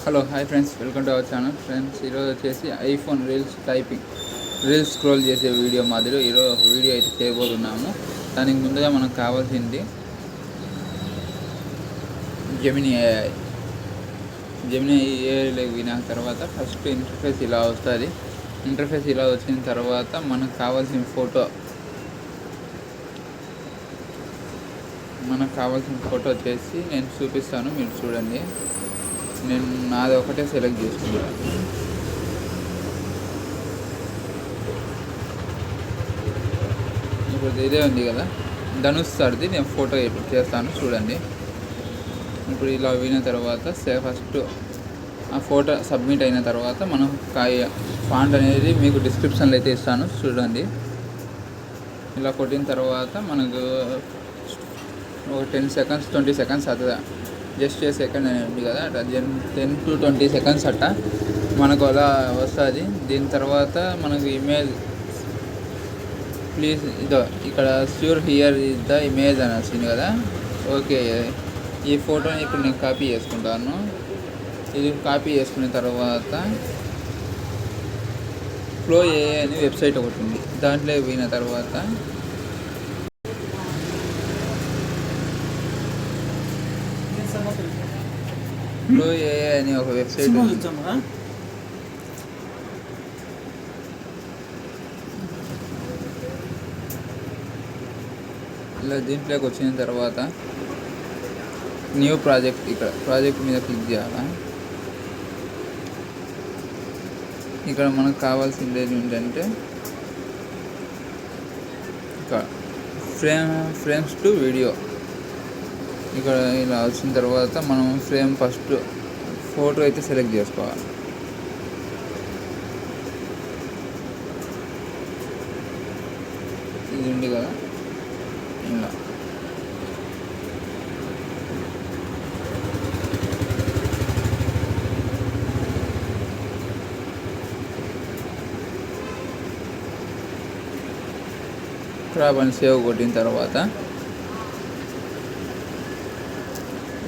Hello hi friends, welcome to our channel. Friends, ఈరోజు వచ్చేసి iPhone reels scroll చేసే video మాదిరి ఈరోజు ఒక వీడియో అయితే చేయబోతున్నాము. దానికి ముందుగా మనకు కావాల్సింది జెమినీ ఏఐ. జెమినీ ఏఐలోకి వినా తర్వాత ఫస్ట్ ఇంటర్ఫేస్ ఇలా వస్తుంది. ఇంటర్ఫేస్ ఇలా వచ్చిన తర్వాత మనకు కావాల్సిన ఫోటో వచ్చేసి నేను చూపిస్తాను, మీరు చూడండి. నేను నాది ఒకటే సెలెక్ట్ చేసుకుంటాను. ఇప్పుడు ఇదే ఉంది కదా, ధనుష్ సార్ది. నేను ఫోటో ఎడిట్ చేస్తాను, చూడండి. ఇప్పుడు ఇలా విన తర్వాత ఫస్ట్ ఆ ఫోటో సబ్మిట్ అయిన తర్వాత మనం ఫాంట్ అనేది మీకు డిస్క్రిప్షన్లో అయితే ఇస్తాను, చూడండి. ఇలా కొట్టిన తర్వాత మనకు ఒక 10 సెకండ్స్ 20 సెకండ్స్ అవుతుంది. జస్ట్ సెకండ్ అనేది ఉంది కదా, 10 to 20 సెకండ్స్ అట్ట మనకు అలా వస్తుంది. దీని తర్వాత మనకు ఇమేజ్ ప్లీజ్ ఇదో ఇక్కడ sure here is the image అని వచ్చింది కదా. ఓకే, ఈ ఫోటోని ఇప్పుడు నేను కాపీ చేసుకుంటాను. ఇది కాపీ చేసుకున్న తర్వాత ఫ్లో ఏఐ అనే వెబ్సైట్ ఒకటి ఉంది, దాంట్లో పోయిన తర్వాత ఫ్లో ఏఐ అనే ఒక వెబ్సైట్ ఇలా దీంట్లోకి వచ్చిన తర్వాత న్యూ ప్రాజెక్ట్, ఇక్కడ ప్రాజెక్ట్ మీద క్లిక్ చేయాలా. ఇక్కడ మనకు కావాల్సింది ఏంటంటే ఇక్కడ ఫ్రేమ్స్ టు వీడియో. ఇక్కడ ఇలా వచ్చిన తర్వాత మనం ఫస్ట్ ఫోటో అయితే సెలెక్ట్ చేసుకోవాలి. ఇది ఉంది కదా, ఇలా క్రాప్ అని సేవ్ కొట్టిన తర్వాత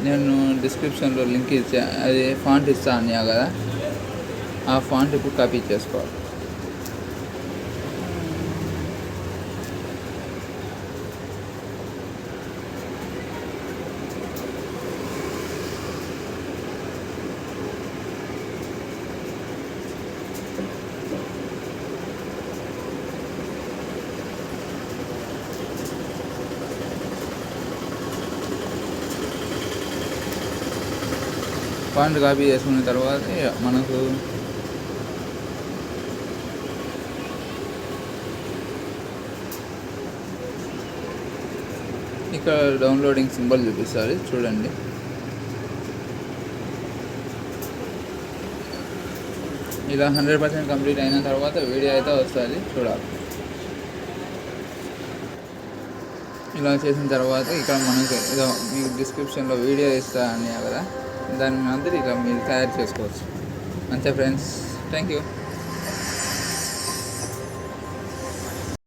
నేను డిస్క్రిప్షన్లో లింక్ ఇచ్చా, అది ఫాంట్ ఇస్తా అన్నా కదా, ఆ ఫాంట్ ఇప్పుడు కాపీ చేసుకోవాలి. ఫాంట్ కాపీ చేసుకున్న తర్వాత మనకు ఇక్కడ డౌన్లోడింగ్ సింబల్ చూపిస్తుంది, చూడండి. ఇలా 100% కంప్లీట్ అయిన తర్వాత వీడియో అయితే వస్తుంది, చూడాలి. ఇలా చేసిన తర్వాత ఇక్కడ మనకి ఏదో మీకు డిస్క్రిప్షన్లో వీడియో ఇస్తా అన్నా కదా, దాని మాదిరి ఇలా మీరు తయారు చేసుకోవచ్చు. అంతే ఫ్రెండ్స్, థ్యాంక్ యూ.